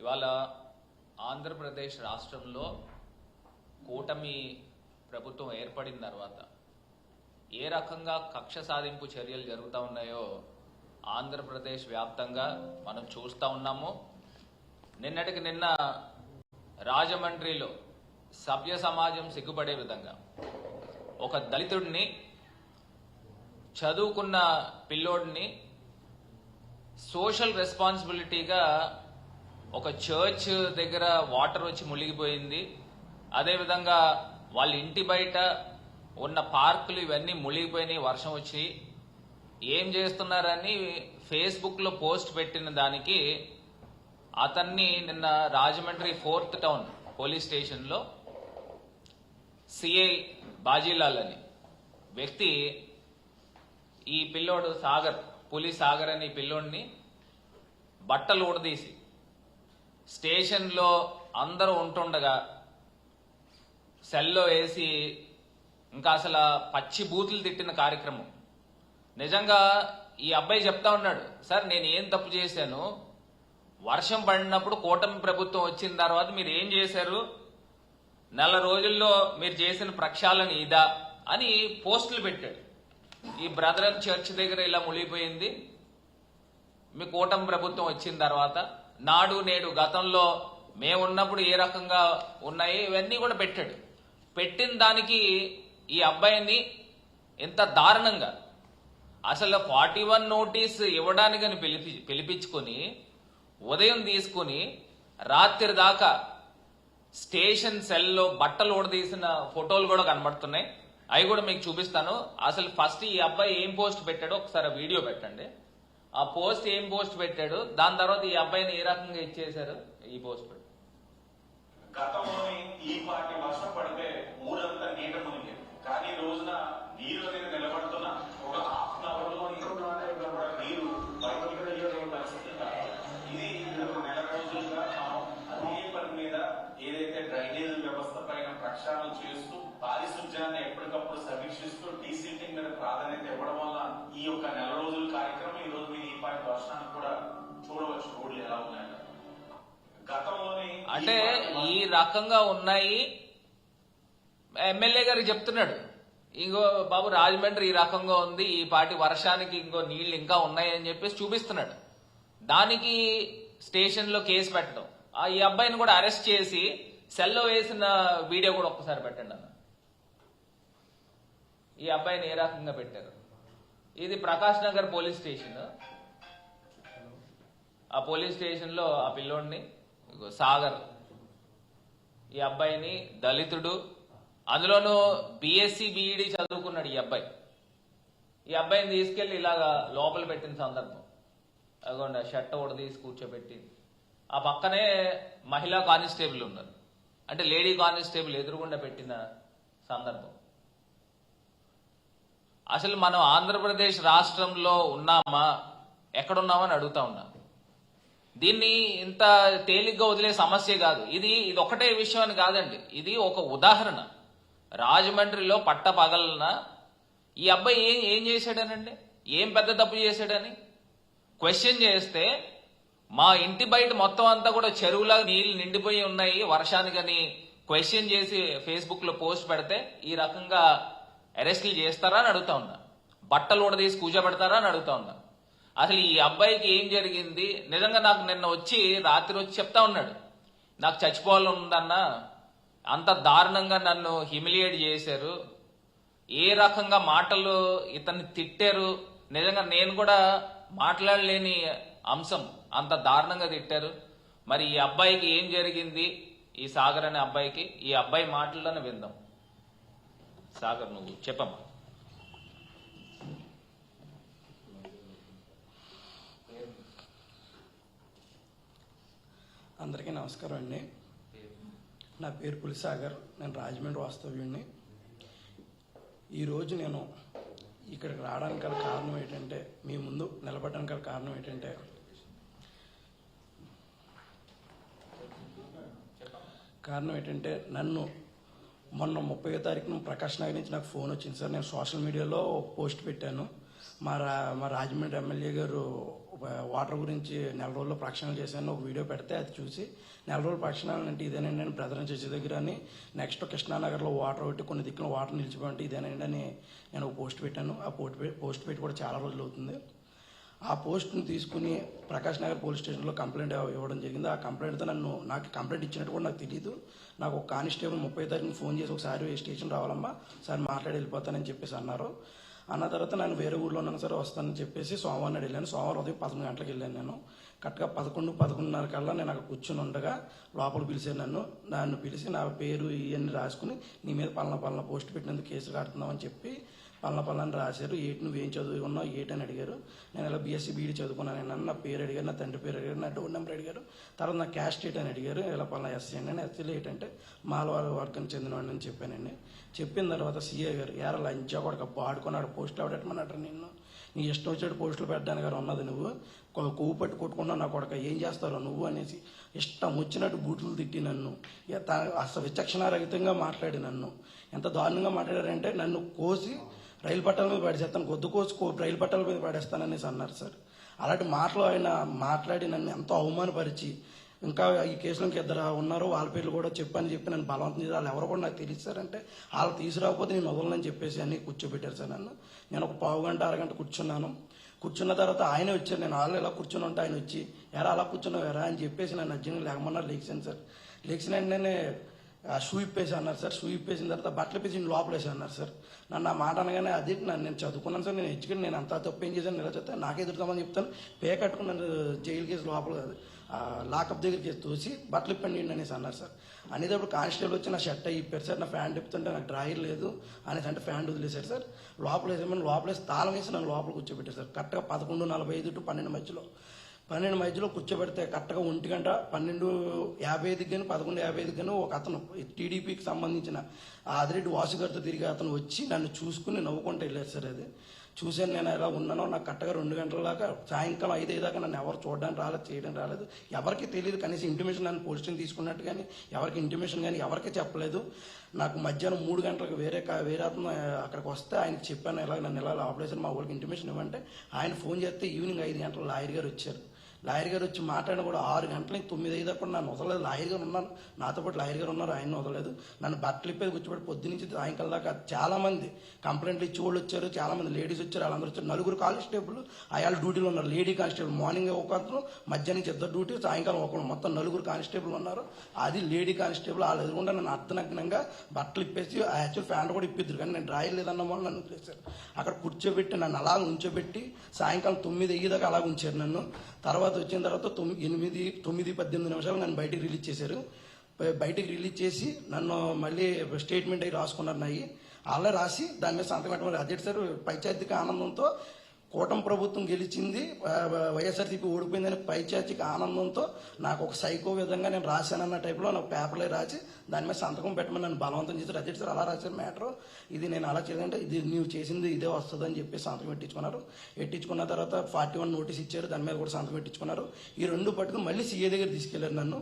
ఇవాళ ఆంధ్రప్రదేశ్ రాష్ట్రంలో కూటమి ప్రభుత్వం ఏర్పడిన తర్వాత ఏ రకంగా కక్ష సాధింపు చర్యలు జరుగుతూ ఉన్నాయో ఆంధ్రప్రదేశ్ వ్యాప్తంగా మనం చూస్తూ ఉన్నాము. నిన్నటికి నిన్న రాజమండ్రిలో సభ్య సమాజం సిగ్గుపడే విధంగా ఒక దళితుడిని, చదువుకున్న పిల్లోడిని సోషల్ రెస్పాన్సిబిలిటీగా ఒక చర్చ్ దగ్గర వాటర్ వచ్చి మునిగిపోయింది. అదేవిధంగా వాళ్ళ ఇంటి బయట ఉన్న పార్కులు ఇవన్నీ మునిగిపోయినాయి వర్షం వచ్చి. ఏం చేస్తున్నారని ఫేస్బుక్లో పోస్ట్ పెట్టిన దానికి అతన్ని నిన్న రాజమండ్రి 4th టౌన్ పోలీస్ స్టేషన్లో సిఐ బాజీలాల్ అని వ్యక్తి ఈ పిల్లోడు పులి సాగర్ అని పిల్లోడిని బట్టలు ఊడదీసి స్టేషన్లో అందరూ ఉంటుండగా సెల్లో వేసి ఇంకా అసలు పచ్చి బూతులు తిట్టిన కార్యక్రమం. నిజంగా ఈ అబ్బాయి చెప్తా ఉన్నాడు, సార్ నేను ఏం తప్పు చేశాను, వర్షం పడినప్పుడు కూటమి ప్రభుత్వం వచ్చిన తర్వాత మీరు ఏం చేశారు, నెల రోజుల్లో మీరు చేసిన ప్రక్షాళన ఇదా అని పోస్టులు పెట్టాడు. ఈ బ్రదరన్ చర్చ్ దగ్గర ఇలా మునిగిపోయింది, మీ కూటమి ప్రభుత్వం వచ్చిన తర్వాత నాడు నేడు గతంలో మేమున్నప్పుడు ఏ రకంగా ఉన్నాయి ఇవన్నీ కూడా పెట్టాడు. పెట్టిన దానికి ఈ అబ్బాయిని ఎంత దారుణంగా అసలు 41 నోటీస్ ఇవ్వడానికని పిలిపించుకొని ఉదయం తీసుకుని రాత్రి దాకా స్టేషన్ సెల్లో బట్టలు ఊడదీసిన ఫోటోలు కూడా కనబడుతున్నాయి. అవి కూడా మీకు చూపిస్తాను. అసలు ఫస్ట్ ఈ అబ్బాయి ఏం పోస్ట్ పెట్టాడో ఒకసారి వీడియో పెట్టండి. ఆ పోస్ట్ ఏం పోస్ట్ పెట్టాడు, దాని తర్వాత ఈ అబ్బాయిని ఏ రకంగా ఇచ్చేశారు ఈ పోస్ట్ పెట్టాడు. గతంలోని ఈ పార్టీ వర్షం పడితే ఊరంతా నీట మునిగి, కానీ రోజున నీరు అనేది నిలబడుతున్న ఒక హాఫ్ అన్ అవర్ లో నీరు ఇది నెల రోజులుగా అదే పని మీద ఏదైతే డ్రైనేజ్ వ్యవస్థ పైన ప్రక్షాళన చేస్తూ పారిశుధ్యాన్ని ఎప్పటికప్పుడు సమీక్షిస్తూ డీసీటింగ్ మీద ప్రాధాన్యత ఇవ్వడం వల్ల ఈ యొక్క నెల రోజుల కార్యక్రమం ఈ రోజు మీరు ఈ పార్టీ వర్షాన్ని కూడా చూడవచ్చు. రోడ్లు ఎలా ఉన్నాయి గతంలోని అంటే ఈ రకంగా ఉన్నాయి. ఎమ్మెల్యే గారు చెప్తున్నాడు, ఇంకో బాబు రాజమండ్రి ఈ రకంగా ఉంది, ఈ పాటి వర్షానికి ఇంకో నీళ్లు ఇంకా ఉన్నాయి అని చెప్పేసి చూపిస్తున్నాడు. దానికి స్టేషన్ లో కేసు పెట్టడం, ఈ అబ్బాయిని కూడా అరెస్ట్ చేసి సెల్లో వేసిన వీడియో కూడా ఒక్కసారి పెట్టండి అన్న. ఈ అబ్బాయిని ఏ రకంగా పెట్టారు. ఇది ప్రకాష్ నగర్ పోలీస్ స్టేషన్. ఆ పోలీస్ స్టేషన్ లో ఆ పిల్లోడిని సాగర్, ఈ అబ్బాయిని దళితుడు, అందులోనూ BSc BEd చదువుకున్నాడు ఈ అబ్బాయిని తీసుకెళ్లి ఇలాగా లోపల పెట్టిన సందర్భం. అదిగోండి షర్ట్ కూడా తీసి కూర్చోబెట్టి, ఆ పక్కనే మహిళా కానిస్టేబుల్ ఉన్నారు, అంటే లేడీ కానిస్టేబుల్ ఎదురుగుండా పెట్టిన సందర్భం. అసలు మనం ఆంధ్రప్రదేశ్ రాష్ట్రంలో ఉన్నామా ఎక్కడున్నామని అడుగుతా ఉన్నా. దీన్ని ఇంత తేలిగ్గా వదిలే సమస్య కాదు. ఇది ఒకటే విషయం అని కాదండి, ఇది ఒక ఉదాహరణ. రాజమండ్రిలో పట్టపగలన ఈ అబ్బాయి ఏం చేశాడనండి, ఏం పెద్ద తప్పు చేశాడని క్వశ్చన్ చేస్తే మా ఇంటి బయట మొత్తం అంతా కూడా చెరువులా నీళ్లు నిండిపోయి ఉన్నాయి వర్షానికని క్వశ్చన్ చేసి ఫేస్బుక్ లో పోస్ట్ పెడితే ఈ రకంగా అరెస్టులు చేస్తారా అని అడుగుతా ఉన్నా, బట్టలు కూడా తీసి కూర్చోబెడతారా అని అడుగుతా ఉన్నా. అసలు ఈ అబ్బాయికి ఏం జరిగింది, నిజంగా నాకు నిన్న రాత్రి వచ్చి చెప్తా ఉన్నాడు, నాకు చచ్చిపోవాలని ఉందన్నా, అంత దారుణంగా నన్ను హ్యూమిలియేట్ చేశారు, ఏ రకంగా మాటలు ఇతన్ని తిట్టారు, నిజంగా నేను కూడా మాట్లాడలేని అంశం, అంత దారుణంగా తిట్టారు. మరి ఈ అబ్బాయికి ఏం జరిగింది, ఈ సాగర్ అనే అబ్బాయికి, ఈ అబ్బాయి మాటల్లోనే విందాం. సాగర్ నువ్వు చెప్పమ్మా. అందరికీ నమస్కారం అండి. నా పేరు పులిసాగర్, నేను రాజమండ్రి వాస్తవ్యుడిని. ఈరోజు నేను ఇక్కడికి రావడానికి గల కారణం ఏంటంటే, మీ ముందు నిలబడడానికి గల కారణం ఏంటంటే, నన్ను మొన్న 30వ తారీఖున ప్రకాష్ నగర్ నుంచి నాకు ఫోన్ వచ్చింది సార్. నేను సోషల్ మీడియాలో పోస్ట్ పెట్టాను, మా రాజమండ్రి ఎమ్మెల్యే గారు వాటర్ గురించి నెల రోజుల్లో ప్రక్షాళన చేశాను, ఒక వీడియో పెడితే అది చూసి నెల రోజుల ప్రక్షాళన అంటే ఇదేనండి నేను బ్రదర్ చర్చి దగ్గర అని, నెక్స్ట్ కృష్ణానగర్లో వాటర్ పెట్టి కొన్ని దిక్కున వాటర్ నిలిచిపోయింటే ఇదేనండి అని నేను ఒక పోస్ట్ పెట్టాను. ఆ పోస్ట్ పెట్టి కూడా చాలా రోజులు అవుతుంది. ఆ పోస్ట్ని తీసుకుని ప్రకాష్ నగర్ పోలీస్ స్టేషన్లో కంప్లైంట్ ఇవ్వడం జరిగింది. ఆ కంప్లైంట్తో నాకు కంప్లైంట్ ఇచ్చినట్టు కూడా నాకు తెలియదు. నాకు ఒక కానిస్టేబుల్ 30 తారీఖున ఫోన్ చేసి ఒకసారి స్టేషన్ రావాలమ్మా, సార్ మాట్లాడి వెళ్ళిపోతానని చెప్పేసి అన్నారు. అన్న తర్వాత నేను వేరే ఊళ్ళో ఉన్నాను సార్, వస్తానని చెప్పేసి సోమవారం నాడు వెళ్ళాను. సోమవారం ఉదయం 11 గంటలకు వెళ్ళాను. నేను కరెక్ట్గా 11-11:30 కల్లా నేను అక్కడ కూర్చుని ఉండగా లోపల పిలిచాను. నన్ను పిలిచి నా పేరు ఇవన్నీ రాసుకుని నీ మీద పలానా పోస్ట్ పెట్టినందుకు కేసు కడుతున్నావు అని చెప్పి పలానా రాశారు. నువ్వేం చదువు ఉన్నావు ఏంటని అడిగారు. నేను ఇలా బీఎస్సీ బీఈడీ చదువుకున్నాను. నా పేరు అడిగారు, నా తండ్రి పేరు అడిగారు, నా డోర్ నెంబర్ అడిగారు. తర్వాత నా క్యాస్ట్ డేట్ అని అడిగారు. ఇలా పలానా ఎస్సీ అండి, నేను ఎస్సీలో ఏంటంటే మాలవాళ్ళ వర్గానికి చెందినవాడిని అని చెప్పానండి. చెప్పిన తర్వాత సీఏ గారు ఎరా లంచా కూడా ఆడుకున్నాడు పోస్టులు ఆడటమన్నాడు. నీ ఇష్టం వచ్చాడు పోస్టులు పెట్టడానికి గారు ఉన్నది, నువ్వు కొవ్వు పట్టి కొట్టుకున్నావు నా కొడక, ఏం చేస్తారో నువ్వు అనేసి ఇష్టం వచ్చినట్టు బూట్లు తిట్టి నన్ను అసలు విచక్షణారహితంగా మాట్లాడి నన్ను ఎంత దారుణంగా మాట్లాడారంటే నన్ను కోసి రైలు పట్టాల మీద పడేస్తాను, గొద్దు కోసి రైలు పట్టాల మీద పడేస్తాననేసి అన్నారు సార్. అలాంటి మాటలు ఆయన మాట్లాడి నన్ను ఎంతో అవమానపరిచి, ఇంకా ఈ కేసులో ఇద్దరు ఉన్నారు వాళ్ళ పేర్లు కూడా చెప్పని చెప్పి నన్ను బలవంతం చేసి వాళ్ళు ఎవరు కూడా నాకు తెలిసారంటే వాళ్ళు తీసుకురాకపోతే నేను వదలనని చెప్పేసి అన్ని కూర్చోబెట్టారు సార్ నన్ను. నేను ఒక పావు గంట అరగంట కూర్చున్నాను. కూర్చున్న తర్వాత ఆయనే వచ్చారు. నేను వాళ్ళు ఎలా కూర్చుని ఉంటే ఆయన వచ్చి ఎరా అలా కూర్చున్నావు ఎరా అని చెప్పేసి నన్ను అర్జెంట్గా లేకమన్నారు. లేచాను సార్. లేచిన వెంటనే షూ ఇప్పేసి అన్నారు సార్. షూ ఇప్పేసిన తర్వాత బట్టలు ఇప్పేసి లోపలేసి అన్నారు సార్. నన్ను ఆ మాట అనగానే అది నేను చదువుకున్నాను సార్, నేను ఎడ్యుకేట్, నేను అంతా తప్పు ఏం చేశాను ఇలా చెప్తాను, నాకే ఎదురుతామని చెప్తాను. పే కట్టుకుని నన్ను జైలు కేసు లోపల లాకప్ దగ్గరికి తోసి బట్టలు ఇప్పండి అనేసి అన్నారు సార్. అనేటప్పుడు కానిస్టేబుల్ వచ్చి నా షర్ట్ అయ్యి ఇప్పారు సార్. నా ప్యాంట్ ఇప్పుతుంటే నాకు డ్రాయర్ లేదు అనేసి అంటే ప్యాంట్ వదిలేశారు సార్. లోపలేసి తాళం వేసి నన్ను లోపల కూర్చోబెట్టారు సార్. కరెక్ట్గా 11:45 to 12 మధ్యలో కూర్చోబెడితే కరెక్ట్గా 1 గంట 12:55 కానీ 11:55 కానీ ఒక అతను టీడీపీకి సంబంధించిన ఆదిరెడ్డి వాసుగారితో తిరిగి అతను వచ్చి నన్ను చూసుకుని నవ్వుకుంటూ వెళ్ళారు సార్. అది చూశాను నేను ఎలా ఉన్నానో. నాకు కరెక్ట్గా 2 గంటల దాకా సాయంకాలం 5 దాకా నన్ను ఎవరు చూడడానికి రాలేదు, చేయడం రాలేదు, ఎవరికి తెలియదు. కనీసం ఇంటిమేషన్ నన్ను పోలీస్ స్టేషన్ తీసుకున్నట్టు కానీ ఎవరికి ఇంటిమేషన్ కానీ ఎవరికి చెప్పలేదు. నాకు మధ్యాహ్నం 3 గంటలకు వేరే అతను అక్కడికి వస్తే ఆయనకి చెప్పాను ఇలా నన్ను ఇలా ఆపరేషన్ మా వాళ్ళకి ఇంటిమేషన్ ఇవ్వంటే ఆయన ఫోన్ చేస్తే ఈవినింగ్ 5 గంటలకు లాయర్ గారు వచ్చారు. లాయర్ గారు వచ్చి మాట్లాడిన కూడా 6 గంటలకి 9 దాకా కూడా నన్ను వదలలేదు. లాయర్ గారు ఉన్నారు నాతో పాటు, లాయర్ గారు ఉన్నారు, ఆయన వదలలేదు. నన్ను బట్టలు ఇప్పేది కూర్చోబెట్టి పొద్దు నుంచి సాయంకాలం దాకా చాలా మంది కంప్లైంట్లు ఇచ్చి వాళ్ళు వచ్చారు, చాలా మంది లేడీస్ వచ్చారు, వాళ్ళందరూ వచ్చారు. 4 కానిస్టేబుల్ అయాల డ్యూటీలో ఉన్నారు. లేడీ కానిస్టేబుల్ మార్నింగ్ ఒక అతను, మధ్యాహ్నం 2 డ్యూటీ, సాయంకాలం ఒకరు, మొత్తం 4 కానిస్టేబుల్ ఉన్నారు. అది లేడీ కానిస్టేబుల్. వాళ్ళు ఎదురుకుండా నన్ను అర్ధనగ్నంగా బట్టలు ఇప్పేసి యాక్చువల్ ప్యాంట్ కూడా ఇప్పిద్దరు కానీ నేను డ్రాయర్ లేదన్న వాళ్ళు నన్ను వదిలేశారు. అక్కడ కూర్చోబెట్టి నన్ను అలా ఉంచోబెట్టి సాయంకాలం 9 దాకా అలా ఉంచారు నన్ను. తర్వాత వచ్చిన తర్వాత 9:18 నన్ను బయటికి రిలీజ్ చేశారు. బయటికి రిలీజ్ చేసి నన్ను మళ్ళీ స్టేట్మెంట్ అయ్యి రాసుకున్నారు. నాయి అలా రాసి దాని మీద సంతకం పెట్టమని అదే సార్. పైచార్జిక ఆనందంతో కూటమి ప్రభుత్వం గెలిచింది, వైఎస్ఆర్సీపీ ఓడిపోయిందని పైచార్జిక ఆనందంతో నాకు ఒక సైకో విధంగా నేను రాశానన్న టైప్లో నాకు పేపర్లో రాసి దాని మీద సంతకం పెట్టమని నన్ను బలవంతం చేశారు. అదే సార్ అలా రాశారు మ్యాటర్. ఇది నేను అలా చేయాలంటే ఇది నువ్వు చేసింది ఇదే వస్తుందని చెప్పి సంతకం పెట్టించుకున్నారు. పెట్టించుకున్న తర్వాత 41 నోటీస్ ఇచ్చారు, దాని మీద కూడా సంతకం పెట్టించుకున్నారు. ఈ 2 పట్టుకుని మళ్ళీ సీఏ దగ్గర తీసుకెళ్లారు నన్ను.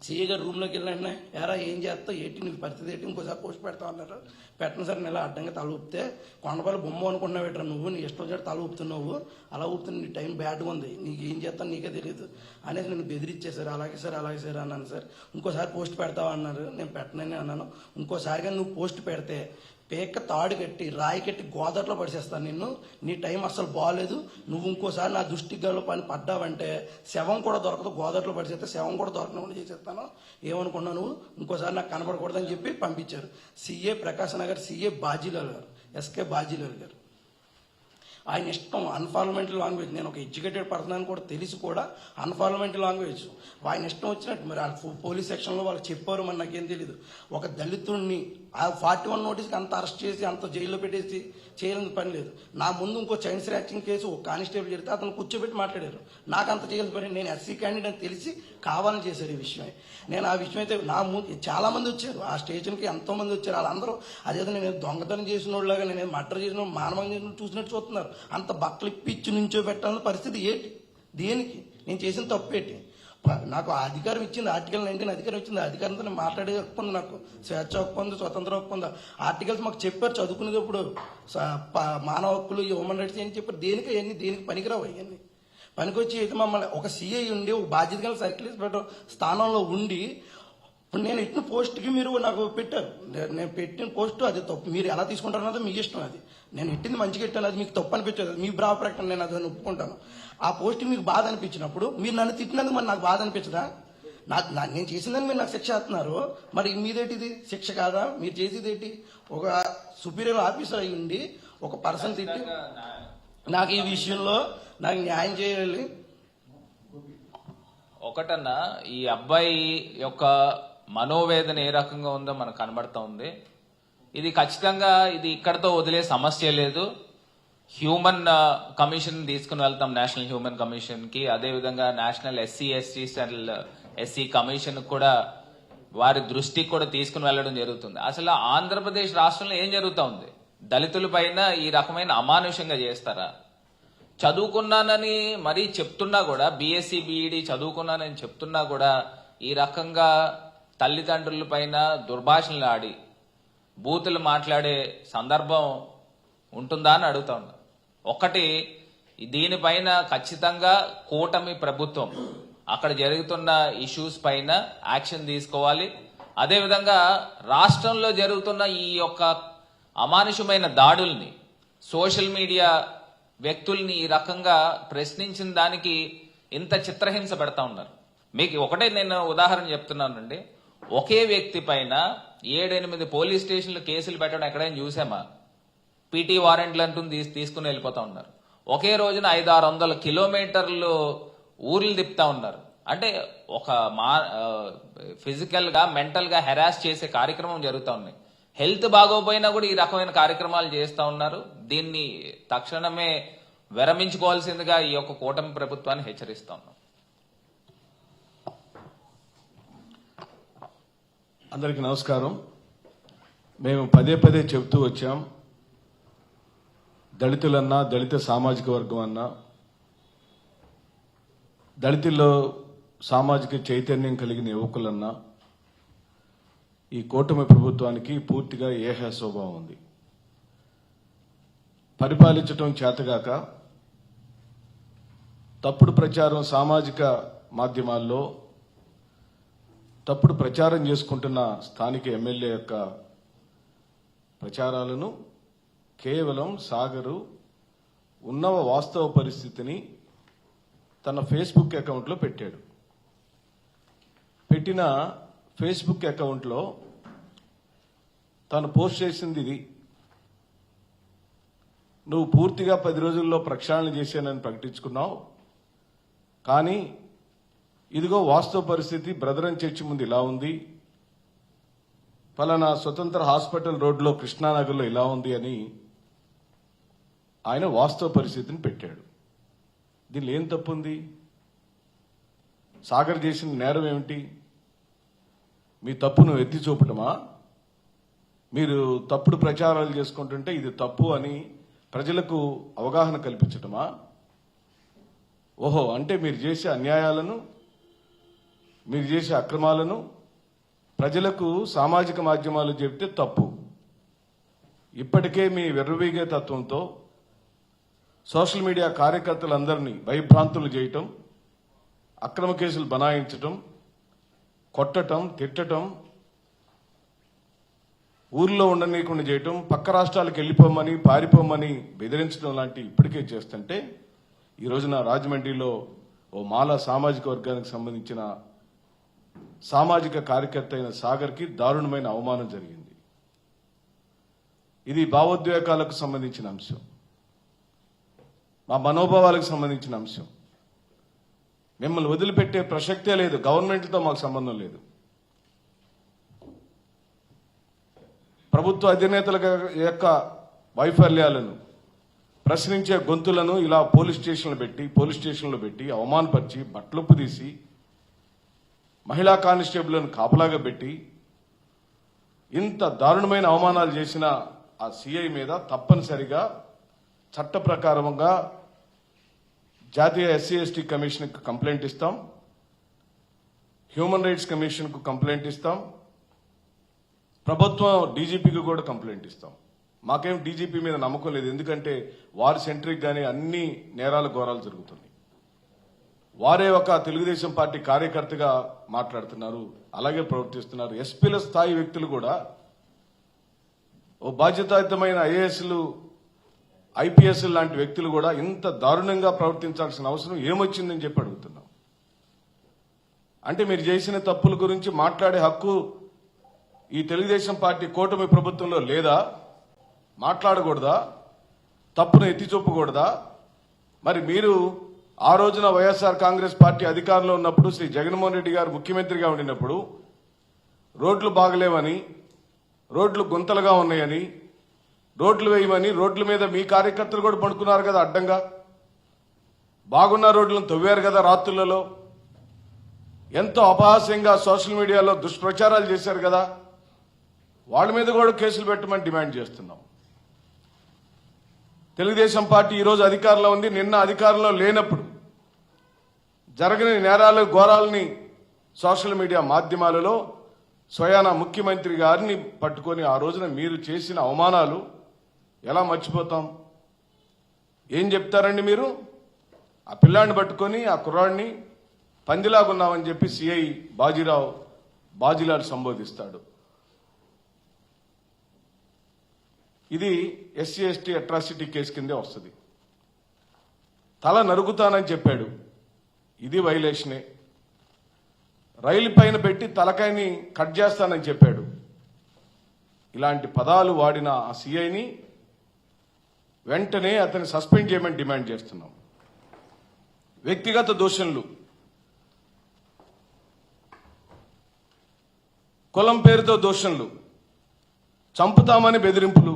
సీఏ గారు రూమ్లోకి వెళ్ళండి, ఎరా ఏం చేస్తావు ఏంటి నీకు పరిస్థితి ఏంటి, ఇంకోసారి పోస్ట్ పెడతావు అన్నారు. పెట్టను సార్. నేను ఇలా అడ్డంగా తల ఊపితే కొండపల్లి బొమ్మ అనుకున్నావు పెట్టరా నువ్వు, నీ ఇష్టం వచ్చాడు తల ఊపుతున్నావు, అలా ఊపుతున్నా నీ టైం బ్యాడ్గా ఉంది, నీకు ఏం చేస్తాను నీకే తెలియదు అనేది నేను బెదిరించేశారు. అలాగే సార్ అన్నాను సార్. ఇంకోసారి పోస్ట్ పెడతావా అన్నారు. నేను పెట్టనని అన్నాను. ఇంకోసారిగా నువ్వు పోస్ట్ పెడితే పేక తాడు కట్టి రాయి కట్టి గోదాట్లో పడిచేస్తాను నిన్ను, నీ టైం అస్సలు బాగాలేదు, నువ్వు ఇంకోసారి నా దృష్టిలో పని పడ్డావంటే శవం కూడా దొరకదు, గోదాట్లో పడిచేస్తే శవం కూడా దొరకకుండా చేసేస్తాను, ఏమనుకున్నావు నువ్వు, ఇంకోసారి నాకు కనపడకూడదని చెప్పి పంపించారు. సీఏ ప్రకాశ్ నగర్ సీఏ బాజీలాల్ గారు, ఎస్కే బాజీలాల్ గారు. ఆయన ఇష్టం అన్పార్లమెంటరీ లాంగ్వేజ్. నేను ఒక ఎడ్యుకేటెడ్ పర్సన్ అని కూడా తెలిసి కూడా అన్పార్లమెంటరీ లాంగ్వేజ్ ఆయన ఇష్టం వచ్చినట్టు. మరి పోలీస్ సెక్షన్లో వాళ్ళకి చెప్పారు, మరి నాకేం తెలియదు. ఒక దళితుడిని ఆ 41 నోటీస్కి అంత అరెస్ట్ చేసి అంత జైల్లో పెట్టేసి చేయాలని పని లేదు. నా ముందు ఇంకో చైల్డ్ స్నాచింగ్ కేసు ఒక కానిస్టేబుల్ జరిగితే అతను కూర్చోబెట్టి మాట్లాడారు. నాకు అంత చేయాల్సిన పని, నేను ఎస్సీ క్యాండిడేట్ అని తెలిసి కావాలని చేశారు ఈ విషయమే. నేను ఆ విషయం అయితే నా ముందు చాలా మంది వచ్చారు, ఆ స్టేషన్కి ఎంతో మంది వచ్చారు. వాళ్ళందరూ అదేదో నేను దొంగతనం చేసిన వాళ్ళగా, నేను మర్డర్ చేసిన మానవంగా చూసినట్టు చూస్తున్నారు. అంత బట్టలు ఇప్పించి నుంచో పెట్టాలన్న పరిస్థితి ఏంటి, దేనికి, నేను చేసిన తప్పు ఏంటి? నాకు అధికారం ఇచ్చింది ఆర్టికల్ 19 అధికారం ఇచ్చింది. అధికారంతో నేను మాట్లాడే హక్కు ఉంది, నాకు స్వేచ్ఛ హక్కు ఉంది, స్వతంత్ర హక్కు ఉంది. ఆర్టికల్స్ మాకు చెప్పారు చదువుకునేటప్పుడు, మానవ హక్కులు, హ్యూమన్ రైట్స్ అని చెప్పారు. దేనికి పనికిరావు అవన్నీ. పనికొచ్చి అయితే మమ్మల్ని ఒక సిఐ ఉండి, ఒక బాధ్యత గల సర్కిల్ ఇన్స్పెక్టర్ స్థానంలో ఉండి, ఇప్పుడు నేను ఇచ్చిన పోస్ట్కి మీరు నాకు పెట్టారు. నేను పెట్టిన పోస్ట్ అది తప్పు, మీరు ఎలా తీసుకుంటారో అన్నది మీ ఇష్టం. అది నేను ఇట్టింది మంచిగా ఇట్టాను, అది మీకు తప్పు అనిపించదు, మీ బ్రా ప్రకటన, నేను అది ఒప్పుకుంటాను. ఆ పోస్ట్ మీకు బాధ అనిపించినప్పుడు మీరు నన్ను తిట్టినందుకు మరి నాకు బాధ అనిపించదా? నేను చేసిందని మీరు నాకు శిక్ష వేస్తున్నారు, మరి మీదేంటిది శిక్ష కాదా? మీరు చేసేది ఏంటి? ఒక సుపీరియర్ ఆఫీసర్ అయ్యి ఉండి ఒక పర్సన్ తిట్టి నాకు ఈ విషయంలో నాకు న్యాయం చేయాలి. ఒకటన్నా, ఈ అబ్బాయి యొక్క మనోవేదన ఏ రకంగా ఉందో మనకు కనబడతా ఉంది. ఇది ఖచ్చితంగా ఇది ఇక్కడతో వదిలే సమస్య లేదు. హ్యూమన్ కమిషన్ తీసుకుని వెళ్తాం, నేషనల్ హ్యూమన్ కమిషన్ కి. అదేవిధంగా నేషనల్ ఎస్సీ కమిషన్ కూడా వారి దృష్టికి కూడా తీసుకుని వెళ్ళడం జరుగుతుంది. అసలు ఆంధ్రప్రదేశ్ రాష్ట్రంలో ఏం జరుగుతూ ఉంది? దళితుల పైన ఈ రకమైన అమానుషంగా చేస్తారా? చదువుకున్నానని మరీ చెప్తున్నా కూడా, బీఎస్సీ బీఈడి చదువుకున్నానని చెప్తున్నా కూడా ఈ రకంగా తల్లిదండ్రుల పైన దుర్భాషలు ఆడి బూతులు మాట్లాడే సందర్భం ఉంటుందా అని అడుగుతా ఉన్నా. ఒకటి, దీనిపైన ఖచ్చితంగా కూటమి ప్రభుత్వం అక్కడ జరుగుతున్న ఇష్యూస్ పైన యాక్షన్ తీసుకోవాలి. అదేవిధంగా రాష్ట్రంలో జరుగుతున్న ఈ యొక్క అమానుషమైన దాడుల్ని, సోషల్ మీడియా వ్యక్తుల్ని ఈ రకంగా ప్రశ్నించిన దానికి ఇంత చిత్రహింస పెడతా ఉన్నారు. మీకు ఒకటే నేను ఉదాహరణ చెప్తున్నానండి. ఒకే వ్యక్తి పైన 7-8 పోలీస్ స్టేషన్లు కేసులు పెట్టడం ఎక్కడైనా చూసామా? పీటీ వారెంట్లు అంటూ తీసుకుని వెళ్ళిపోతా ఉన్నారు. ఒకే రోజున 500-600 కిలోమీటర్లు ఊర్లు తిప్పుతా ఉన్నారు. అంటే ఒక ఫిజికల్ గా, మెంటల్ గా హెరాస్ చేసే కార్యక్రమం జరుగుతూ ఉన్నాయి. హెల్త్ బాగోపోయినా కూడా ఈ రకమైన కార్యక్రమాలు చేస్తా ఉన్నారు. దీన్ని తక్షణమే విరమించుకోవాల్సిందిగా ఈ యొక్క కూటమి ప్రభుత్వాన్ని హెచ్చరిస్తా ఉన్నాం. అందరికీ నమస్కారం. మేము పదే చెబుతూ వచ్చాం, దళితులన్నా, దళిత సామాజిక వర్గం అన్నా, దళితుల్లో సామాజిక చైతన్యం కలిగిన యువకులన్నా ఈ కూటమి ప్రభుత్వానికి పూర్తిగా ఏహ స్వభావం ఉంది. పరిపాలించటం చేతగాక తప్పుడు ప్రచారం సామాజిక మాధ్యమాల్లో తప్పుడు ప్రచారం చేసుకుంటున్న స్థానిక ఎమ్మెల్యే యొక్క ప్రచారాలను కేవలం సాగరు ఉన్న వాస్తవ పరిస్థితిని తన ఫేస్బుక్ అకౌంట్లో పెట్టాడు. పెట్టిన ఫేస్బుక్ అకౌంట్లో తాను పోస్ట్ చేసింది ఇది: నువ్వు పూర్తిగా 10 రోజుల్లో ప్రక్షాళన చేశానని ప్రకటించుకున్నావు, కానీ ఇదిగో వాస్తవ పరిస్థితి బ్రదరన్ చర్చి ముందు ఇలా ఉంది, ఫలానా స్వతంత్ర హాస్పిటల్ రోడ్లో కృష్ణానగర్లో ఇలా ఉంది అని ఆయన వాస్తవ పరిస్థితిని పెట్టాడు. దీనిలో ఏం తప్పుంది? సాగర్ చేసిన నేరం ఏమిటి? మీ తప్పును ఎత్తి చూపటమా? మీరు తప్పుడు ప్రచారాలు చేసుకుంటుంటే ఇది తప్పు అని ప్రజలకు అవగాహన కల్పించటమా? ఓహో, అంటే మీరు చేసే అన్యాయాలను, మీరు చేసే అక్రమాలను ప్రజలకు సామాజిక మాధ్యమాలు చెబితే తప్పు. ఇప్పటికే మీ వెర్రవీగే తత్వంతో సోషల్ మీడియా కార్యకర్తలందరినీ భయభ్రాంతులు చేయటం, అక్రమ కేసులు బనాయించటం, కొట్టటం, తిట్టటం, ఊర్లో ఉండనీయకుండా చేయటం, పక్క రాష్ట్రాలకు వెళ్ళిపోమని, పారిపోమని బెదిరించడం లాంటి ఇప్పటికే చేస్తుంటే ఈ రోజున రాజమండ్రిలో ఓ మాల సామాజిక వర్గానికి సంబంధించిన సామాజిక కార్యకర్త అయిన సాగర్కి దారుణమైన అవమానం జరిగింది. ఇది భావోద్వేగాలకు సంబంధించిన అంశం, మా మనోభావాలకు సంబంధించిన అంశం. మిమ్మల్ని వదిలిపెట్టే ప్రసక్తే లేదు. గవర్నమెంట్తో మాకు సంబంధం లేదు. ప్రభుత్వ అధినేతల యొక్క వైఫల్యాలను ప్రశ్నించే గొంతులను ఇలా పోలీస్ స్టేషన్లో పెట్టి అవమానపరిచి, బట్టలుప్పు తీసి, మహిళా కానిస్టేబుల్ను కాపలాగా పెట్టి ఇంత దారుణమైన అవమానాలు చేసిన ఆ సిఐ మీద తప్పనిసరిగా చట్ట ప్రకారంగా జాతీయ ఎస్సీ ఎస్టీ కమిషన్కి కంప్లైంట్ ఇస్తాం. హ్యూమన్ రైట్స్ కమిషన్కు కంప్లైంట్ ఇస్తాం, ప్రభుత్వం డీజీపీకి కూడా కంప్లైంట్ ఇస్తాం. మాకేం డీజీపీ మీద నమ్మకం లేదు, ఎందుకంటే వారి సెంట్రిక్ గానీ అన్ని నేరాల ఘోరాలు జరుగుతున్నాయి. వారే ఒక తెలుగుదేశం పార్టీ కార్యకర్తగా మాట్లాడుతున్నారు, అలాగే ప్రవర్తిస్తున్నారు. ఎస్పీల స్థాయి వ్యక్తులు కూడా ఓ బాధ్యతాయుతమైన ఐఏఎస్లు ఐపీఎస్ లాంటి వ్యక్తులు కూడా ఇంత దారుణంగా ప్రవర్తించాల్సిన అవసరం ఏమొచ్చిందని చెప్పి అడుగుతున్నాం. అంటే మీరు చేసిన తప్పుల గురించి మాట్లాడే హక్కు ఈ తెలుగుదేశం పార్టీ కూటమి ప్రభుత్వంలో లేదా? మాట్లాడకూడదా? తప్పును ఎత్తి చూపకూడదా? మరి మీరు ఆ రోజున వైఎస్ఆర్ కాంగ్రెస్ పార్టీ అధికారంలో ఉన్నప్పుడు శ్రీ జగన్మోహన్ రెడ్డి గారు ముఖ్యమంత్రిగా ఉండినప్పుడు రోడ్లు బాగలేవని, రోడ్లు గుంతలుగా ఉన్నాయని, రోడ్లు వేయమని రోడ్ల మీద మీ కార్యకర్తలు కూడా పడుకున్నారు కదా అడ్డంగా. బాగున్న రోడ్లను తవ్వారు కదా రాత్రులలో. ఎంతో అపహాస్యంగా సోషల్ మీడియాలో దుష్ప్రచారాలు చేశారు కదా, వాళ్ళ మీద కూడా కేసులు పెట్టమని డిమాండ్ చేస్తున్నాం. తెలుగుదేశం పార్టీ ఈరోజు అధికారంలో ఉంది, నిన్న అధికారంలో లేనప్పుడు జరగని నేరాలు ఘోరాలని సోషల్ మీడియా మాధ్యమాలలో స్వయాన ముఖ్యమంత్రి గారిని పట్టుకొని ఆ రోజున మీరు చేసిన అవమానాలు ఎలా మర్చిపోతాం? ఏం చెప్తారండి మీరు? ఆ పిల్లాడిని పట్టుకొని ఆ కుర్రాడిని పందిలాగున్నామని చెప్పి సిఐ బాజీలాల్ సంబోధిస్తాడు. ఇది ఎస్సీ ఎస్టీ అట్రాసిటీ కేసు కిందే వస్తుంది. తల నరుకుతానని చెప్పాడు, ఇది వైలేషనే. రైలు పైన పెట్టి తలకాయని కట్ చేస్తానని చెప్పాడు. ఇలాంటి పదాలు వాడిన ఆ సిఐని వెంటనే అతన్ని సస్పెండ్ చేయమని డిమాండ్ చేస్తున్నాం. వ్యక్తిగత దూషణలు, కులం పేరుతో దూషణలు, చంపుతామని బెదిరింపులు,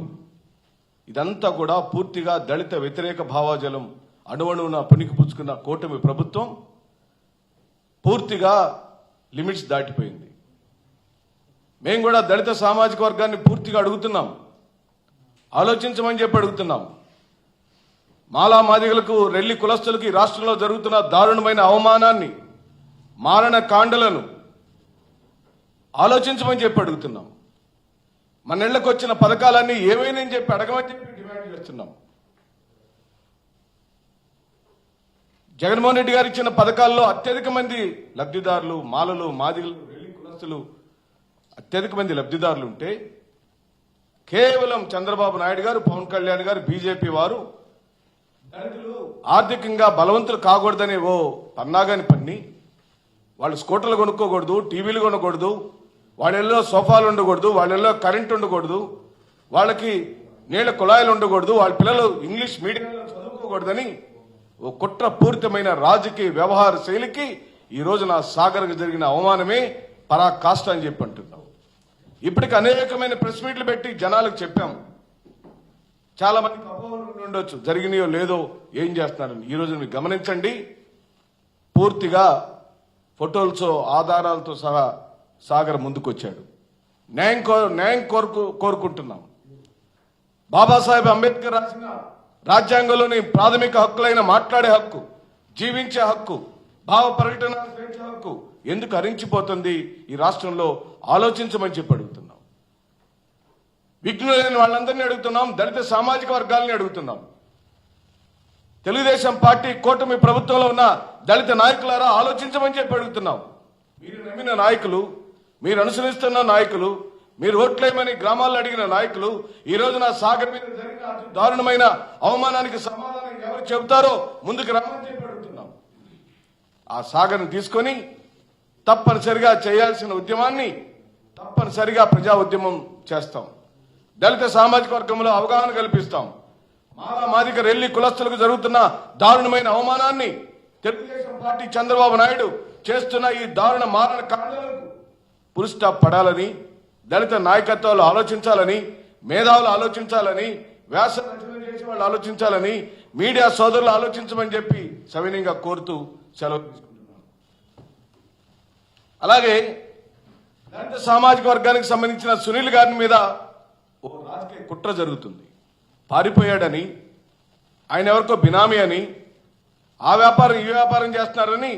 ఇదంతా కూడా పూర్తిగా దళిత వ్యతిరేక భావాజలం అణువణువున పుణికిపుచ్చుకున్న కూటమి ప్రభుత్వం పూర్తిగా లిమిట్స్ దాటిపోయింది. మేము కూడా దళిత సామాజిక వర్గాన్ని పూర్తిగా అడుగుతున్నాం, ఆలోచించమని చెప్పి అడుగుతున్నాం. మాలా మాదిగలకు, రెల్లి కులస్తులకు ఈ రాష్ట్రంలో జరుగుతున్న దారుణమైన అవమానాన్ని, మారణ కాండలను ఆలోచించమని చెప్పి అడుగుతున్నాం. మన ఇళ్లకు వచ్చిన పథకాలన్నీ ఏమైనాయని చెప్పి అడగమని చెప్పి డిమాండ్ చేస్తున్నాం. జగన్మోహన్ రెడ్డి గారు ఇచ్చిన పథకాల్లో అత్యధిక మంది లబ్ధిదారులు మాలలు, మాదిగలు, రెల్లి కులస్తులు అత్యధిక మంది లబ్ధిదారులు ఉంటే కేవలం చంద్రబాబు నాయుడు గారు, పవన్ కళ్యాణ్ గారు, బీజేపీ వారు దళితులు ఆర్థికంగా బలవంతులు కాకూడదనే ఓ పన్నాగాని పన్ని వాళ్ళు స్కూటర్లు కొనుక్కోకూడదు, టీవీలు కొనకూడదు, వాళ్ళల్లో సోఫాలు ఉండకూడదు, వాళ్ళల్లో కరెంట్ ఉండకూడదు, వాళ్ళకి నీళ్ల కుళాయిలు ఉండకూడదు, వాళ్ళ పిల్లలు ఇంగ్లీష్ మీడియంలో చదువుకోకూడదని ఓ కుట్రపూరితమైన రాజకీయ వ్యవహార శైలికి ఈ రోజు నా సాగర్కు జరిగిన అవమానమే పరాకాష్ట అని చెప్పి అంటున్నాం. ఇప్పటికి అనేకమైన ప్రెస్ మీట్లు పెట్టి జనాలకు చెప్పాం. చాలా మందికి అపోహలు ఉండొచ్చు, జరిగినాయో లేదో ఏం చేస్తున్నారని. ఈ రోజు మీరు గమనించండి, పూర్తిగా ఫోటోలతో ఆధారాలతో సహా సాగర్ ముందుకొచ్చాడు. న్యాయం కోరుకుంటున్నాం. బాబాసాహెబ్ అంబేద్కర్ రాసిన రాజ్యాంగంలోని ప్రాథమిక హక్కులైన మాట్లాడే హక్కు, జీవించే హక్కు, భావ ప్రకటన స్వేచ్ఛ హక్కు ఎందుకు హరించిపోతుంది ఈ రాష్ట్రంలో? ఆలోచించమని చెప్పి అడుగుతున్నాం. విఘ్నులైన వాళ్ళందరినీ అడుగుతున్నాం, దళిత సామాజిక వర్గాలని అడుగుతున్నాం. తెలుగుదేశం పార్టీ కూటమి ప్రభుత్వంలో ఉన్న దళిత నాయకులారా ఆలోచించమని చెప్పి అడుగుతున్నాం. మీరు నమ్మిన నాయకులు, మీరు అనుసరిస్తున్న నాయకులు, మీరు ఓట్లేమని గ్రామాల్లో అడిగిన నాయకులు ఈ రోజు నా సాగర్ మీద జరిగిన దారుణమైన అవమానానికి సమాధానం ఎవరు చెబుతారో ముందుకు రమ్మని చెప్పి అడుగుతున్నాం. ఆ సాగర్ని తీసుకొని తప్పనిసరిగా చేయాల్సిన ఉద్యమాన్ని తప్పనిసరిగా ప్రజా ఉద్యమం చేస్తాం. దళిత సామాజిక వర్గంలో అవగాహన కల్పిస్తాం. మాదిగ రెల్లి కులస్తులకు జరుగుతున్న దారుణమైన అవమానాన్ని తెలుగుదేశం పార్టీ చంద్రబాబు నాయుడు చేస్తున్న ఈ దారుణ మారణ కాండలకు ఫుల్ స్టాప్ పడాలని, దళిత నాయకత్వాలు ఆలోచించాలని, మేధావులు ఆలోచించాలని, వ్యాస రచన చేసే వాళ్ళు ఆలోచించాలని, మీడియా సోదరులు ఆలోచించమని చెప్పి సవినీయంగా కోరుతూ సెలవు తీసుకుంటున్నాను. అలాగే దళిత సామాజిక వర్గానికి సంబంధించిన సునీల్ గారి మీద ఓ రాజకీయ కుట్ర జరుగుతుంది. పారిపోయాడని, ఆయన ఎవరికో బినామీ అని, ఆ వ్యాపారం ఈ వ్యాపారం చేస్తున్నారని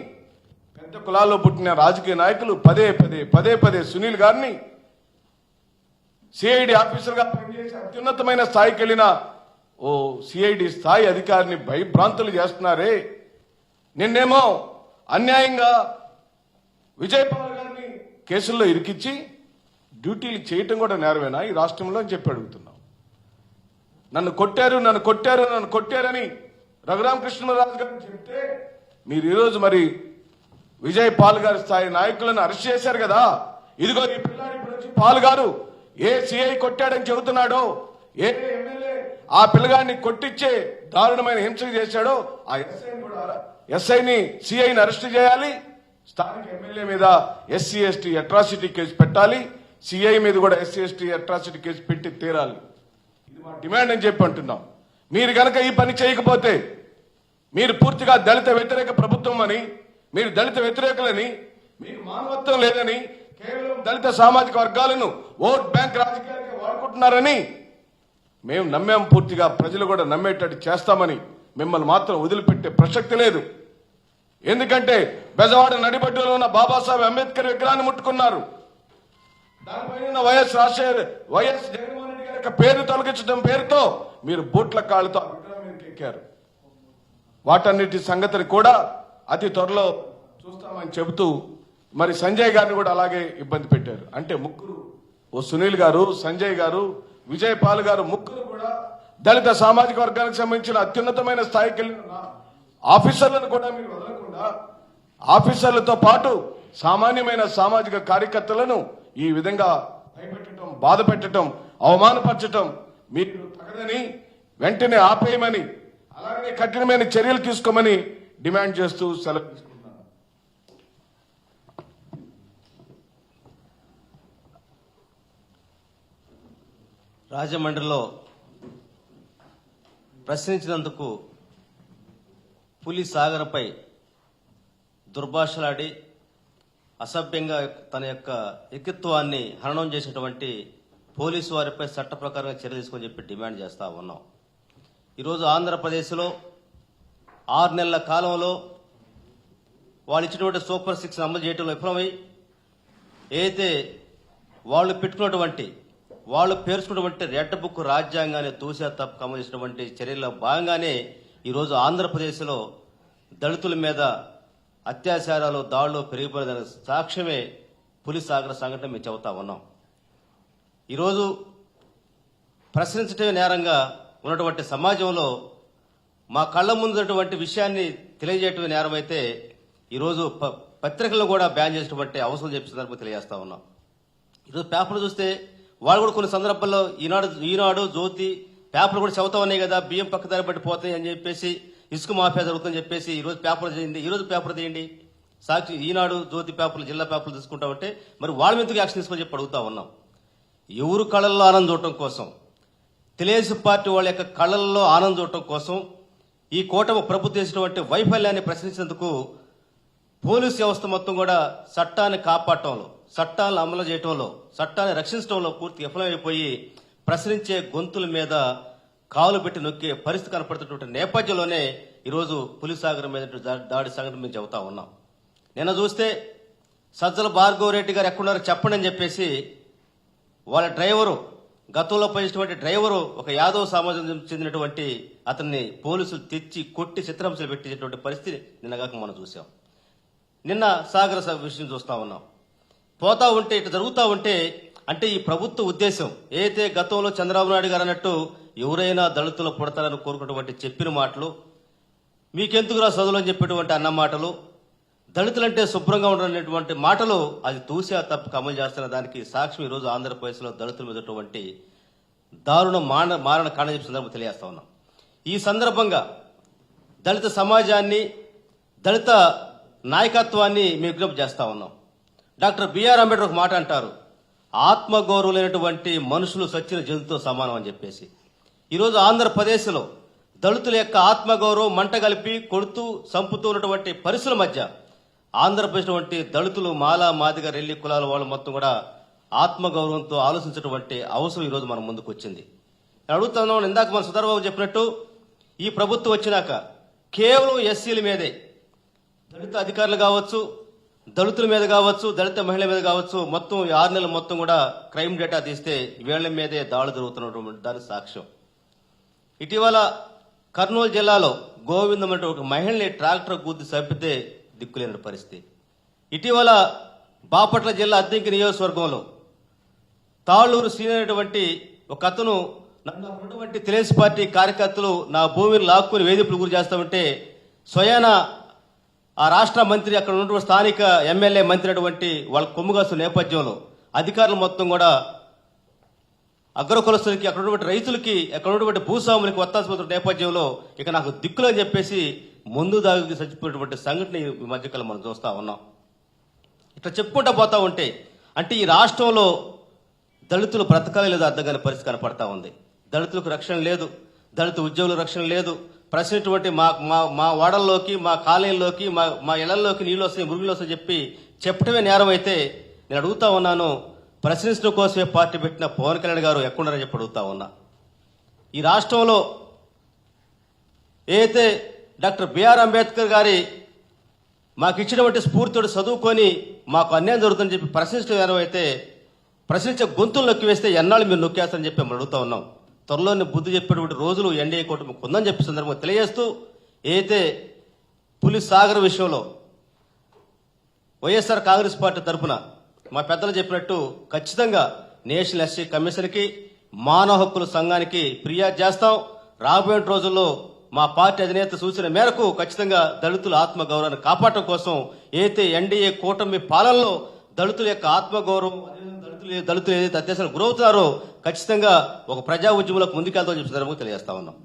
పెద్ద పెద్ద కులాల్లో పుట్టిన రాజకీయ నాయకులు పదే పదే సునీల్ గారిని సిఐడి ఆఫీసర్గా పనిచేసి అత్యున్నతమైన స్థాయికి వెళ్ళిన ఓ సిఐడి స్థాయి అధికారిని భయభ్రాంతులు చేస్తున్నారే. నిన్నేమో అన్యాయంగా విజయపాల్ గారిని కేసుల్లో ఇరికిచ్చి డ్యూటీలు చేయటం కూడా నేరమేనా ఈ రాష్ట్రంలో అని చెప్పి అడుగుతున్నాం. నన్ను కొట్టారని రఘురామకృష్ణరాజు గారిని చెప్తే మీరు ఈరోజు మరి విజయ్ పాల్ గారి స్థాయి నాయకులను అరెస్ట్ చేశారు కదా. ఇదిగో ఈ పిల్లాడి ఇప్పుడు వచ్చి పాల్ గారు ఏ సిఐ కొట్టాడని చెబుతున్నాడో, ఏ ఎమ్మెల్యే ఆ పిల్లగాడిని కొట్టించే దారుణమైన హింస చేశాడో ఆ ఎస్ఐని సిఐని అరెస్ట్ చేయాలి. స్థానిక ఎమ్మెల్యే మీద ఎస్సీ ఎస్టీ అట్రాసిటీ కేసు పెట్టాలి. సిఐ మీద కూడా ఎస్సీ ఎస్టీ అట్రాసిటీ కేసు పెట్టి తీరాలి. ఇది మా డిమాండ్ అని చెప్పి అంటున్నాం. మీరు కనుక ఈ పని చేయకపోతే మీరు పూర్తిగా దళిత వ్యతిరేక ప్రభుత్వం అని, మీరు దళిత వ్యతిరేకులని, మీకు మానవత్వం లేదని, కేవలం దళిత సామాజిక వర్గాలను ఓట్ బ్యాంక్ రాజకీయాలకి వాడుకుంటున్నారని మేము నమ్మాం. పూర్తిగా ప్రజలు కూడా నమ్మేటట్టు చేస్తామని మిమ్మల్ని మాత్రం వదిలిపెట్టే ప్రసక్తి లేదు. ఎందుకంటే బెజవాడ నడిబడ్డులో ఉన్న బాబాసాహెబ్ అంబేద్కర్ విగ్రహాన్ని ముట్టుకున్నారు. దానిపైన వైఎస్ జగన్మోహన్ రెడ్డి గారి యొక్క పేరు తొలగించడం పేరుతో మీరు బూట్ల కాళ్ళతో విగ్రహం మీదకి ఎక్కారు. వాటన్నిటి సంగతిని కూడా అతి త్వరలో చూస్తామని చెబుతూ మరి సంజయ్ గారిని కూడా అలాగే ఇబ్బంది పెట్టారు. అంటే ముగ్గురు, ఓ సునీల్ గారు, సంజయ్ గారు, విజయ్ పాల్ గారు, ముగ్గురు కూడా దళిత సామాజిక వర్గానికి సంబంధించిన అత్యున్నతమైన స్థాయికి వెళ్ళిన ఆఫీసర్లను కూడా మీరు వదలకుండా ఆఫీసర్లతో పాటు సామాన్యమైన సామాజిక కార్యకర్తలను ఈ విధంగా భయపెట్టడం, బాధ పెట్టడం, అవమానపరచడం మీకు తగదని వెంటనే ఆపేయమని, అలాగే కఠినమైన చర్యలు తీసుకోమని డిమాండ్ చేస్తూ సెలవు తీసుకుంటున్నాను. రాజమండ్రిలో ప్రశ్నించినందుకు పులి సాగర్పై దుర్భాషలాడి అసభ్యంగా తన యొక్క వ్యక్తిత్వాన్ని హననం చేసినటువంటి పోలీసు వారిపై చట్ట ప్రకారంగా చర్య తీసుకొని చెప్పి డిమాండ్ చేస్తా ఉన్నాం. ఈరోజు ఆంధ్రప్రదేశ్లో 6 నెలల కాలంలో వాళ్ళు ఇచ్చినటువంటి సూపర్ 6 అమలు చేయడంలో విఫలమై ఏదైతే వాళ్ళు పెట్టుకున్నటువంటి, వాళ్ళు పేర్చుకున్నటువంటి రెడ్ బుక్ రాజ్యాంగాన్ని తూసా తప్ప అమలు చేసినటువంటి చర్యల్లో భాగంగానే ఈరోజు ఆంధ్రప్రదేశ్లో దళితుల మీద అత్యాచారాలు, దాడులు పెరిగిపోయిన సాక్ష్యమే పులి సాగర్ సంఘటన మేము చెబుతా ఉన్నాం. ఈరోజు ప్రశ్నించటమే నేరంగా ఉన్నటువంటి సమాజంలో మా కళ్ళ ముందున్నటువంటి విషయాన్ని తెలియజేయటమే నేరమైతే ఈరోజు పత్రికలు కూడా బ్యాన్ చేసినటువంటి అవసరం చెప్పి సందర్భంగా తెలియజేస్తా ఉన్నాం. ఈరోజు పేపర్లు చూస్తే వాళ్ళు కూడా కొన్ని సందర్భాల్లో ఈనాడు జ్యోతి పేపర్లు కూడా చదువుతా ఉన్నాయి కదా, బియ్యం పక్కదారి బట్టి పోతాయి అని చెప్పేసి, ఇసుక మాఫియా జరుగుతుందని చెప్పేసి ఈరోజు పేపర్ చేయండి, ఈరోజు పేపర్ తీయండి. సాక్షి, ఈనాడు, జ్యోతి పేపర్లు, జిల్లా పేపర్లు తీసుకుంటా ఉంటే మరి వాళ్ళ మీదకి యాక్షన్ తీసుకొని చెప్పి అడుగుతా ఉన్నాం. ఎవరు కళల్లో ఆనందం చూడటం కోసం, తెలుగుదేశం పార్టీ వాళ్ళ యొక్క కళల్లో ఆనందం చూడటం కోసం ఈ కూటమి ప్రభుత్వం చేసినటువంటి వైఫల్యాన్ని ప్రశ్నించేందుకు పోలీసు వ్యవస్థ మొత్తం కూడా చట్టాన్ని కాపాడటంలో, చట్టాలను అమలు చేయటంలో, చట్టాన్ని రక్షించడంలో పూర్తి విఫలమైపోయి ప్రశ్నించే గొంతుల మీద కాలు పెట్టి నొక్కే పరిస్థితి కనపడుతున్నటువంటి నేపథ్యంలోనే ఈరోజు పులిసాగర్ మీద దాడి సంఘటన మేము చెబుతా ఉన్నాం. నిన్న చూస్తే సజ్జల భార్గవ రెడ్డి గారు ఎక్కడున్నారో చెప్పండి అని చెప్పేసి వాళ్ళ డ్రైవరు, గతంలో పనిచేసినటువంటి డ్రైవరు, ఒక యాదవ్ సమాజం చెందినటువంటి అతన్ని పోలీసులు తెచ్చి కొట్టి చిత్రహింసలు పెట్టినటువంటి పరిస్థితి నిన్నగాక మనం చూసాం. నిన్న సాగర్ విషయం చూస్తా ఉన్నాం. పోతా ఉంటే ఇట్లా జరుగుతూ ఉంటే అంటే ఈ ప్రభుత్వ ఉద్దేశం ఏదైతే గతంలో చంద్రబాబు నాయుడు గారు అన్నట్టు ఎవరైనా దళితులు పుడతారని కోరుకున్నటువంటి చెప్పిన మాటలు, మీకెందుకురా చదువులు అని చెప్పేటువంటి అన్న మాటలు, దళితులంటే శుభ్రంగా ఉండనటువంటి మాటలు అది తూసా తప్పక అమలు చేస్తున్న దానికి సాక్ష్యం ఈరోజు ఆంధ్రప్రదేశ్లో దళితుల మీద దారుణ మారణ కాండ చెప్పిన సందర్భం తెలియజేస్తా ఉన్నాం. ఈ సందర్భంగా దళిత సమాజాన్ని, దళిత నాయకత్వాన్ని మేము విజ్ఞప్తి చేస్తా ఉన్నాం. డాక్టర్ బిఆర్ అంబేద్కర్ ఒక మాట అంటారు, ఆత్మగౌరవులైనటువంటి మనుషులు సచ్చిన జంతువుతో సమానం అని చెప్పేసి. ఈరోజు ఆంధ్రప్రదేశ్లో దళితుల యొక్క ఆత్మగౌరవం మంట కలిపి కొడుతూ చంపుతూ ఉన్నటువంటి పరిస్థితుల మధ్య ఆంధ్రప్రదేశ్ వంటి దళితులు, మాలా, మాదిగ, రెల్లి కులాల వాళ్ళు మొత్తం కూడా ఆత్మగౌరవంతో ఆలోచించేటువంటి అవసరం ఈరోజు మన ముందుకు వచ్చింది. అడుగుతున్నాం, ఇందాక మన సుధర్బాబు చెప్పినట్టు ఈ ప్రభుత్వం వచ్చినాక కేవలం ఎస్సీల మీదే, దళిత అధికారులు కావచ్చు, దళితుల మీద కావచ్చు, దళిత మహిళల మీద కావచ్చు, మొత్తం ఈ 6 నెలలు మొత్తం కూడా క్రైమ్ డేటా తీస్తే వీళ్ల మీదే దాడులు జరుగుతున్నటువంటి దాని సాక్ష్యం. ఇటీవల కర్నూలు జిల్లాలో గోవిందం అంటే ఒక మహిళని ట్రాక్టర్ గుద్ది చంపితే దిక్కులేని పరిస్థితి. ఇటీవల బాపట్ల జిల్లా అద్దెంకి నియోజకవర్గంలో తాళ్ళూరు సీనియటువంటి ఒక అతను నన్ను ఉన్నటువంటి తెలుగు పార్టీ కార్యకర్తలు నా భూమిని లాక్కుని వేధింపులు గురి చేస్తామంటే స్వయాన ఆ రాష్ట్ర మంత్రి, అక్కడ ఉన్నటువంటి స్థానిక ఎమ్మెల్యే మంత్రి అటువంటి వాళ్ళ కొమ్ముగాసు నేపథ్యంలో అధికారులు మొత్తం కూడా అగ్రకులస్తులకి, అక్కడ ఉన్నటువంటి రైతులకి, అక్కడ ఉన్నటువంటి భూస్వాములకి ఒత్తాసుపత్రుల నేపథ్యంలో ఇక నాకు దిక్కులని చెప్పేసి ముందు దాగి చచ్చిపోయినటువంటి సంఘటన ఈ మధ్యకాలం మనం చూస్తా ఉన్నాం. ఇట్లా చెప్పుకుంటా పోతా ఉంటే అంటే ఈ రాష్ట్రంలో దళితులు బ్రతకాలి లేదా అర్థం పరిస్థితి కనపడతా ఉంది. దళితులకు రక్షణ లేదు, దళిత ఉద్యోగులకు రక్షణ లేదు. ప్రశ్నటువంటి మా వాడల్లోకి, మా కాలనీల్లోకి, మా ఇళ్లలోకి నీళ్ళు వస్తాయి, మురుగులు వస్తాయి చెప్పటమే నేరం అయితే నేను అడుగుతా ఉన్నాను, ప్రశ్నించడం కోసమే పార్టీ పెట్టిన పవన్ కళ్యాణ్ గారు ఎక్కడున్నారని చెప్పి అడుగుతా ఉన్నా. ఈ రాష్ట్రంలో ఏదైతే డాక్టర్ బిఆర్ అంబేద్కర్ గారి మాకు ఇచ్చినటువంటి స్ఫూర్తితో చదువుకొని మాకు అన్యాయం జరుగుతుందని చెప్పి ప్రశ్నించడం నేరం అయితే ప్రశ్నించే గొంతులు నొక్కి వేస్తే ఎన్నాళ్ళు మీరు నొక్కేస్తారని చెప్పి మనం అడుగుతా ఉన్నాం. త్వరలోనే బుద్ధి చెప్పేటువంటి రోజులు ఎన్డీఏ కూటమి ఉందని చెప్పి సందర్భంగా తెలియజేస్తూ ఏదైతే పులి సాగర్ విషయంలో వైఎస్ఆర్ కాంగ్రెస్ పార్టీ తరఫున మా పెద్దలు చెప్పినట్టు ఖచ్చితంగా నేషనల్ ఎస్సీ కమిషన్కి, మానవ హక్కుల సంఘానికి ఫిర్యాదు చేస్తాం. రాబోయే రోజుల్లో మా పార్టీ అధినేత సూచన మేరకు ఖచ్చితంగా దళితుల ఆత్మగౌరవాన్ని కాపాడటం కోసం ఏదైతే ఎన్డీఏ కూటమి పాలనలో దళితుల యొక్క ఆత్మగౌరవం, దళితులు ఏదైతే అత్యాచారాలు గురవుతున్నారో ఖచ్చితంగా ఒక ప్రజా ఉద్యమంలోకి ముందుకెళ్తామని చెప్పి తెలియజేస్తా ఉన్నాం.